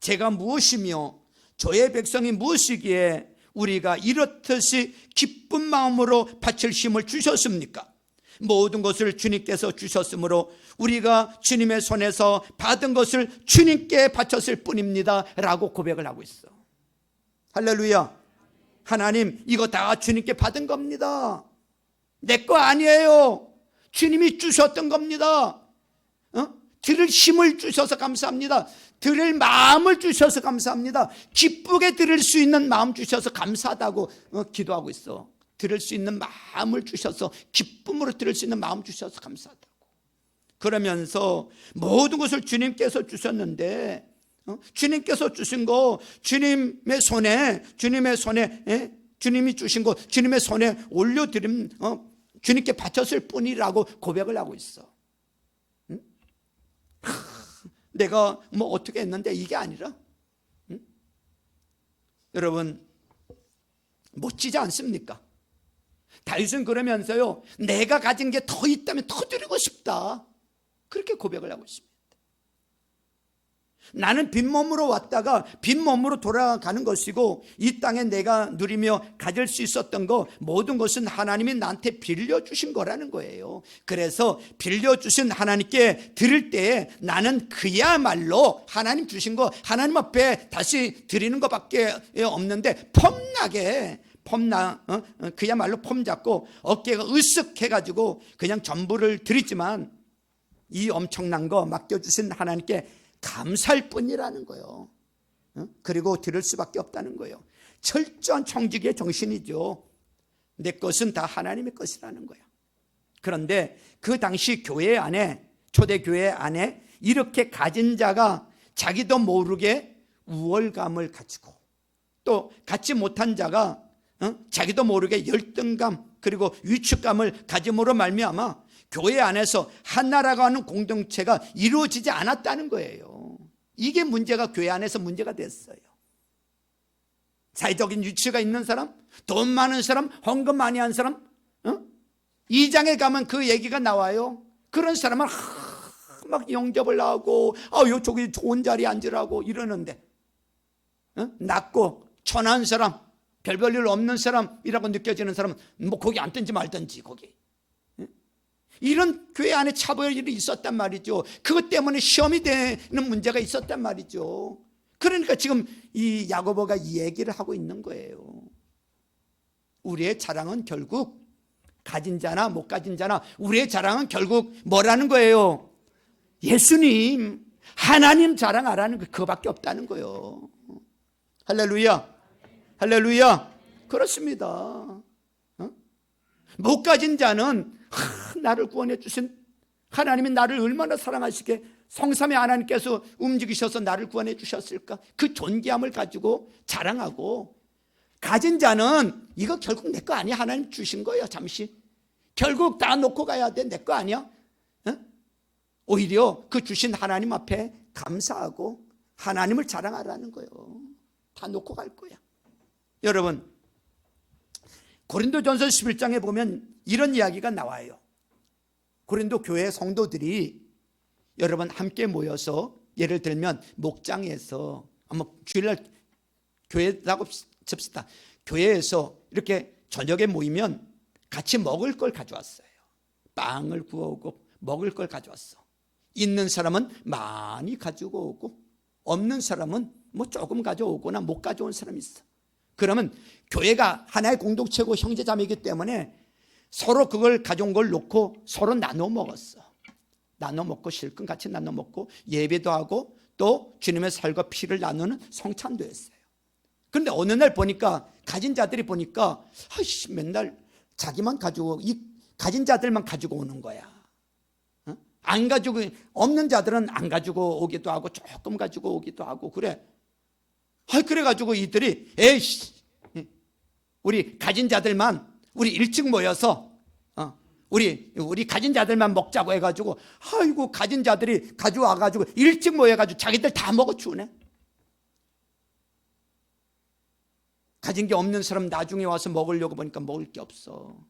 제가 무엇이며 저의 백성이 무엇이기에 우리가 이렇듯이 기쁜 마음으로 바칠 힘을 주셨습니까? 모든 것을 주님께서 주셨으므로 우리가 주님의 손에서 받은 것을 주님께 바쳤을 뿐입니다 라고 고백을 하고 있어. 할렐루야. 하나님, 이거 다 주님께 받은 겁니다. 내 거 아니에요. 주님이 주셨던 겁니다. 들을 힘을 주셔서 감사합니다. 들을 마음을 주셔서 감사합니다. 기쁘게 들을 수 있는 마음 주셔서 감사하다고 기도하고 있어. 들을 수 있는 마음을 주셔서, 기쁨으로 들을 수 있는 마음 주셔서 감사하다고. 그러면서 모든 것을 주님께서 주셨는데, 주님께서 주신 거 주님의 손에 주님이 주신 거 주님의 손에 올려드림, 주님께 바쳤을 뿐이라고 고백을 하고 있어. 내가 뭐 어떻게 했는데 이게 아니라, 여러분 멋지지 않습니까? 다윗은 그러면서요, 내가 가진 게 더 있다면 더 드리고 싶다, 그렇게 고백을 하고 있습니다. 나는 빈몸으로 왔다가 빈몸으로 돌아가는 것이고, 이 땅에 내가 누리며 가질 수 있었던 거 모든 것은 하나님이 나한테 빌려주신 거라는 거예요. 그래서 빌려주신 하나님께 드릴 때에 나는 그야말로 하나님 주신 거 하나님 앞에 다시 드리는 것밖에 없는데, 그야말로 폼 잡고 어깨가 으쓱해가지고 그냥 전부를 드리지만, 이 엄청난 거 맡겨주신 하나님께 감사할 뿐이라는 거예요. 그리고 들을 수밖에 없다는 거예요. 철저한 청지기의 정신이죠. 내 것은 다 하나님의 것이라는 거예요. 그런데 그 당시 교회 안에, 초대교회 안에 이렇게 가진 자가 자기도 모르게 우월감을 가지고, 또 갖지 못한 자가 자기도 모르게 열등감 그리고 위축감을 가짐으로 말미암아 교회 안에서 하나라고 하는 공동체가 이루어지지 않았다는 거예요. 이게 문제가 교회 안에서 문제가 됐어요. 사회적인 위치가 있는 사람, 돈 많은 사람, 헌금 많이 한 사람, 2장에 가면 그 얘기가 나와요. 그런 사람은 막 영접을 하고, 저기 좋은 자리에 앉으라고 이러는데, 낮고 천한 사람, 별 볼 일 없는 사람이라고 느껴지는 사람은 뭐 거기 앉든지 말든지, 거기. 이런 교회 안에 차별이 있었단 말이죠. 그것 때문에 시험이 되는 문제가 있었단 말이죠. 그러니까 지금 이 야고보가 이 얘기를 하고 있는 거예요. 우리의 자랑은 결국 가진 자나 못 가진 자나, 우리의 자랑은 결국 뭐라는 거예요? 예수님, 하나님 자랑하라는 거, 그거밖에 없다는 거예요. 할렐루야, 할렐루야. 그렇습니다. 못 가진 자는 나를 구원해 주신 하나님이 나를 얼마나 사랑하시게 성삼위 하나님께서 움직이셔서 나를 구원해 주셨을까, 그 존귀함을 가지고 자랑하고, 가진 자는 이거 결국 내 거 아니야, 하나님 주신 거예요. 잠시 결국 다 놓고 가야 돼, 내 거 아니야. 오히려 그 주신 하나님 앞에 감사하고 하나님을 자랑하라는 거예요. 다 놓고 갈 거야. 여러분, 고린도전서 11장에 보면 이런 이야기가 나와요. 고린도 교회 성도들이 여러분 함께 모여서, 예를 들면 목장에서, 주일날 교회라고 칩시다. 교회에서 이렇게 저녁에 모이면 같이 먹을 걸 가져왔어요. 빵을 구워오고 먹을 걸 가져왔어. 있는 사람은 많이 가지고 오고, 없는 사람은 뭐 조금 가져오거나 못 가져온 사람이 있어. 그러면 교회가 하나의 공동체고 형제자매이기 때문에 서로 그걸 가져온 걸 놓고 서로 나눠 먹었어. 나눠 먹고, 실컷 같이 나눠 먹고, 예배도 하고, 또 주님의 살과 피를 나누는 성찬도 했어요. 그런데 어느 날 보니까, 가진 자들이 보니까, 맨날 자기만 가지고, 이 가진 자들만 가지고 오는 거야. 안 가지고, 없는 자들은 안 가지고 오기도 하고, 조금 가지고 오기도 하고, 그래. 그래가지고 이들이, 우리 가진 자들만, 우리 일찍 모여서 우리 가진 자들만 먹자고 해가지고, 아이고 가진 자들이 가져와가지고 일찍 모여가지고 자기들 다 먹어주네. 가진 게 없는 사람 나중에 와서 먹으려고 보니까 먹을 게 없어.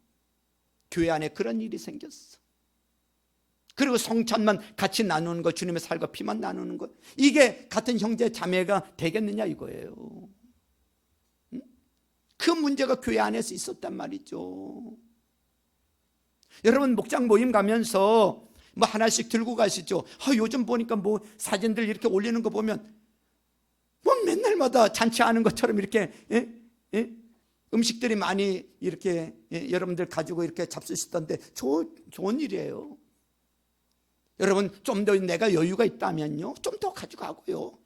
교회 안에 그런 일이 생겼어. 그리고 성찬만 같이 나누는 거, 주님의 살과 피만 나누는 거, 이게 같은 형제 자매가 되겠느냐 이거예요. 그 문제가 교회 안에서 있었단 말이죠. 여러분 목장 모임 가면서 뭐 하나씩 들고 가시죠. 요즘 보니까 뭐 사진들 이렇게 올리는 거 보면 뭐 맨날마다 잔치하는 것처럼 이렇게 음식들이 많이 이렇게 여러분들 가지고 이렇게 잡수시던데 좋은 일이에요. 여러분 좀 더 내가 여유가 있다면요, 좀 더 가져가고요.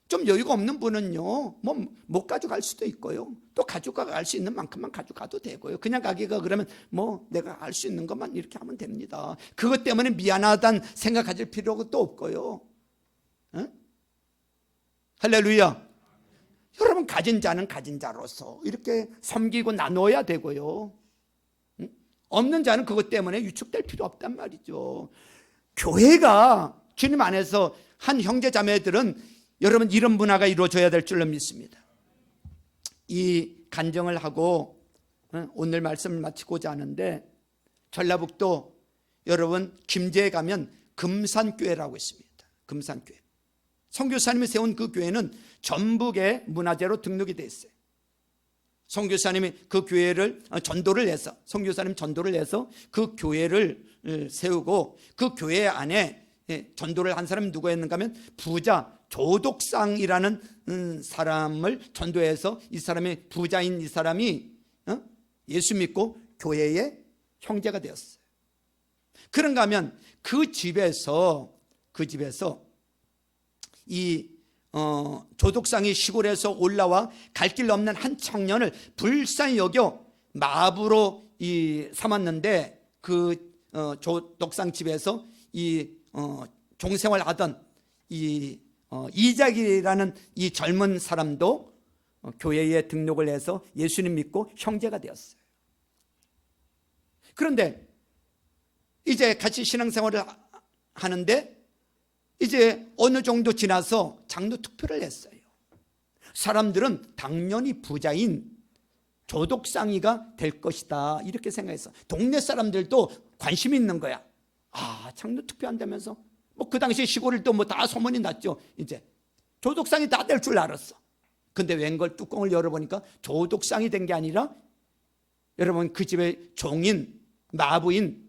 좀 여유가 없는 분은요, 뭐 못 가져갈 수도 있고요. 또 가져갈 수 있는 만큼만 가져가도 되고요. 그냥 가기가 그러면 뭐 내가 알 수 있는 것만 이렇게 하면 됩니다. 그것 때문에 미안하다는 생각 가질 필요가 또 없고요. 응? 할렐루야. 여러분 가진 자는 가진 자로서 이렇게 섬기고 나눠야 되고요. 응? 없는 자는 그것 때문에 위축될 필요 없단 말이죠. 교회가 주님 안에서 한 형제 자매들은 여러분 이런 문화가 이루어져야 될 줄로 믿습니다. 이 간증을 하고 오늘 말씀을 마치고자 하는데, 전라북도 여러분 김제에 가면 금산교회라고 있습니다. 금산교회. 선교사님이 세운 그 교회는 전북의 문화재로 등록이 돼 있어요. 선교사님이 그 교회를 전도를 해서, 선교사님 전도를 해서 그 교회를 세우고, 그 교회 안에 전도를 한 사람이 누구였는가 하면 부자 조독상이라는 사람을 전도해서, 이 사람이 부자인 이 사람이 예수 믿고 교회의 형제가 되었어요. 그런가 하면 그 집에서 이 조독상이 시골에서 올라와 갈 길 없는 한 청년을 불쌍히 여겨 마부로 삼았는데, 그 조독상 집에서 이 종생활 하던 이작이라는 이 젊은 사람도 교회에 등록을 해서 예수님 믿고 형제가 되었어요. 그런데 이제 같이 신앙생활을 하는데 이제 어느 정도 지나서 장로 투표를 했어요. 사람들은 당연히 부자인 조독상이가 될 것이다 이렇게 생각했어. 동네 사람들도 관심이 있는 거야. 장로 투표한다면서 뭐 그 당시에 시골도 뭐 다 소문이 났죠. 이제 조독상이 다 될 줄 알았어. 근데 웬걸 뚜껑을 열어보니까 조독상이 된 게 아니라 여러분 그 집의 종인 마부인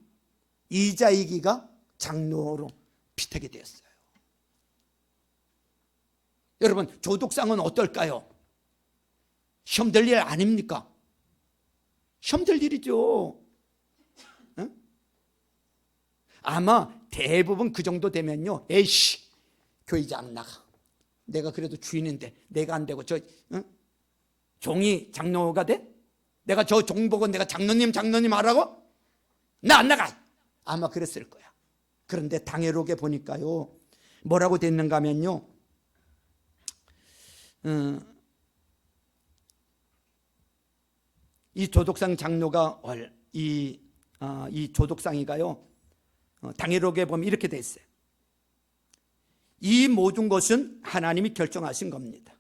이자이기가 장로로 피택이 되었어요. 여러분 조독상은 어떨까요? 시험 될 일 아닙니까? 시험 될 일이죠. 응? 아마 대부분 그 정도 되면요, 에이씨 교회 이제 안 나가. 내가 그래도 주인인데 내가 안 되고 종이 장로가 돼? 내가 저 종 보고 내가 장로님 하라고? 나 안 나가. 아마 그랬을 거야. 그런데 당회록에 보니까요, 뭐라고 됐는가 하면요, 이 조독상 장로가 이 조독상이가요, 당회록에 보면 이렇게 돼 있어요. 이 모든 것은 하나님이 결정하신 겁니다.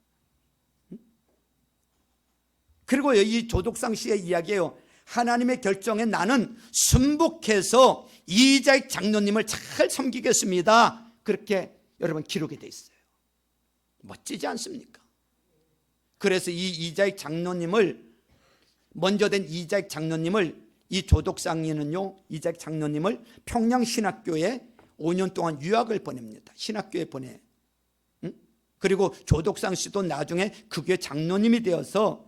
그리고 이 조독상 씨의 이야기예요. 하나님의 결정에 나는 순복해서 이자익 장로님을 잘 섬기겠습니다. 그렇게 여러분 기록이 돼 있어요. 멋지지 않습니까? 그래서 이 이자익 장로님을, 먼저 된 이자익 장로님을, 이 조독상이는요, 이자익 장로님을 평양신학교에 5년 동안 유학을 보냅니다. 신학교에 보내. 그리고 조독상 씨도 나중에 그 교회 장로님이 되어서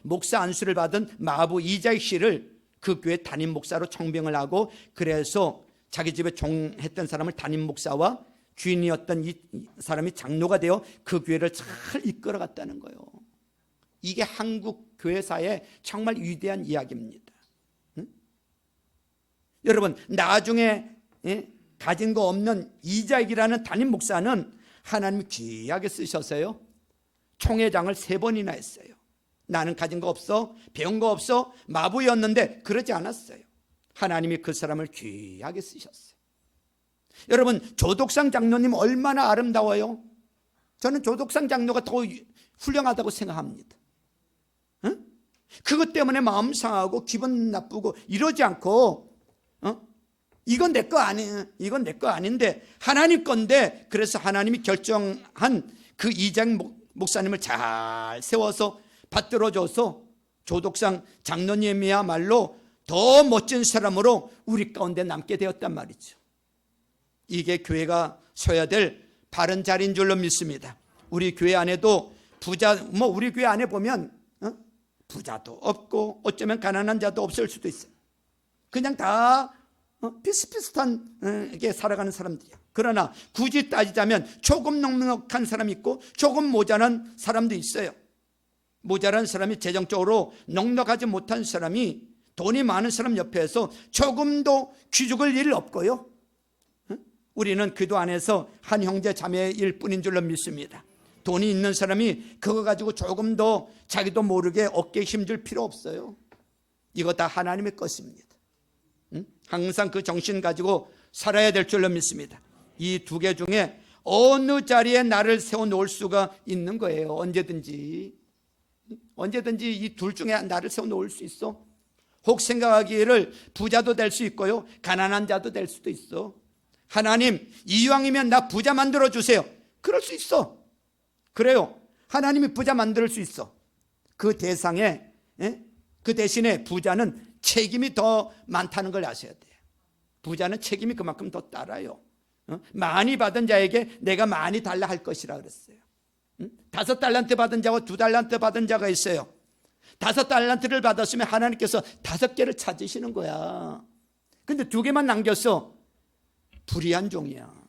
목사 안수를 받은 마부 이자익 씨를 그 교회 담임 목사로 청빙을 하고, 그래서 자기 집에 종했던 사람을 담임 목사와 주인이었던 이 사람이 장로가 되어 그 교회를 잘 이끌어갔다는 거예요. 이게 한국 교회사의 정말 위대한 이야기입니다. 여러분 나중에 가진 거 없는 이자익이라는 담임 목사는 하나님이 귀하게 쓰셔서요, 총회장을 3번이나 했어요. 나는 가진 거 없어, 배운 거 없어, 마부였는데 그러지 않았어요. 하나님이 그 사람을 귀하게 쓰셨어요. 여러분 조독상 장로님 얼마나 아름다워요. 저는 조독상 장로가 더 훌륭하다고 생각합니다. 응? 그것 때문에 마음 상하고 기분 나쁘고 이러지 않고 이건 내 거 아니에요. 이건 내 거 아닌데 하나님 건데, 그래서 하나님이 결정한 그 이장 목사님을 잘 세워서 받들어줘서 조독상 장로님이야말로 더 멋진 사람으로 우리 가운데 남게 되었단 말이죠. 이게 교회가 서야 될 바른 자리인 줄로 믿습니다. 우리 교회 안에도 우리 교회 안에 보면 부자도 없고 어쩌면 가난한 자도 없을 수도 있어요. 그냥 다 비슷비슷한 게 살아가는 사람들이야. 그러나 굳이 따지자면 조금 넉넉한 사람이 있고 조금 모자란 사람도 있어요. 모자란 사람이 재정적으로 넉넉하지 못한 사람이 돈이 많은 사람 옆에서 조금도 기죽을 일 없고요. 우리는 기도 안에서 한 형제 자매일 뿐인 줄로 믿습니다. 돈이 있는 사람이 그거 가지고 조금 더 자기도 모르게 어깨에 힘줄 필요 없어요. 이거 다 하나님의 것입니다. 항상 그 정신 가지고 살아야 될 줄로 믿습니다. 이 두 개 중에 어느 자리에 나를 세워놓을 수가 있는 거예요. 언제든지 이 둘 중에 나를 세워놓을 수 있어. 혹 생각하기를 부자도 될 수 있고요, 가난한 자도 될 수도 있어. 하나님, 이왕이면 나 부자 만들어 주세요. 그럴 수 있어. 그래요. 하나님이 부자 만들 수 있어. 그 대상에, 그 대신에 부자는 책임이 더 많다는 걸 아셔야 돼요. 부자는 책임이 그만큼 더 따라요. 많이 받은 자에게 내가 많이 달라 할 것이라 그랬어요. 5달란트 받은 자와 2달란트 받은 자가 있어요. 5달란트를 받았으면 하나님께서 5개를 찾으시는 거야. 근데 2개만 남겼어. 불의한 종이야.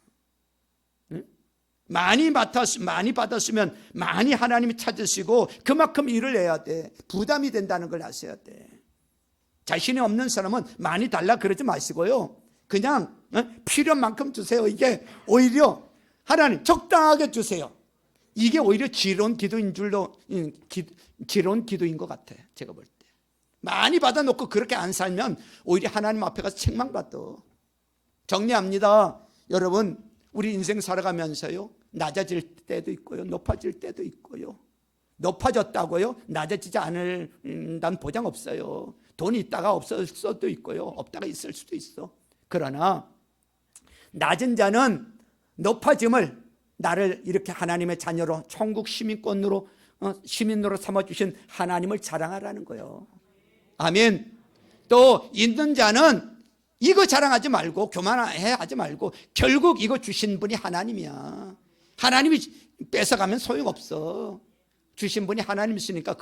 많이 받았으면 많이 하나님이 찾으시고 그만큼 일을 해야 돼. 부담이 된다는 걸 아셔야 돼. 자신이 없는 사람은 많이 달라 그러지 마시고요, 그냥 필요한 만큼 주세요. 이게 오히려 하나님 적당하게 주세요. 이게 오히려 지혜로운 기도인 것 같아. 제가 볼 때 많이 받아놓고 그렇게 안 살면 오히려 하나님 앞에 가서 책망받아. 정리합니다. 여러분, 우리 인생 살아가면서요, 낮아질 때도 있고요, 높아질 때도 있고요. 높아졌다고요 낮아지지 않는다는 보장 없어요. 돈이 있다가 없을 수도 있고요, 없다가 있을 수도 있어. 그러나 낮은 자는 높아짐을, 나를 이렇게 하나님의 자녀로 천국 시민으로 삼아주신 하나님을 자랑하라는 거예요. 아멘. 또 있는 자는 이거 자랑하지 말고 교만하지 말고 결국 이거 주신 분이 하나님이야. 하나님이 뺏어가면 소용없어. 주신 분이 하나님이시니까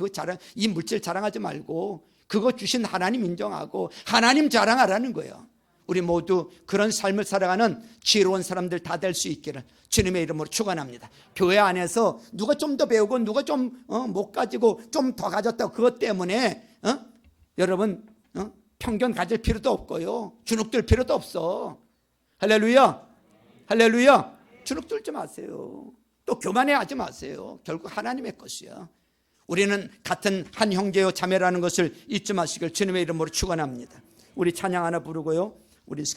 이 물질 자랑하지 말고 그거 주신 하나님 인정하고 하나님 자랑하라는 거예요. 우리 모두 그런 삶을 살아가는 지혜로운 사람들 다 될 수 있기를 주님의 이름으로 축원합니다. 교회 안에서 누가 좀 더 배우고 누가 좀 못 가지고 좀 더 가졌다고 그것 때문에 여러분 편견 가질 필요도 없고요, 주눅들 필요도 없어. 할렐루야, 할렐루야. 주눅들지 마세요. 또 교만해하지 마세요. 결국 하나님의 것이야. 우리는 같은 한 형제요 자매라는 것을 잊지 마시길 주님의 이름으로 축원합니다. 우리 찬양 하나 부르고요, 우리 시간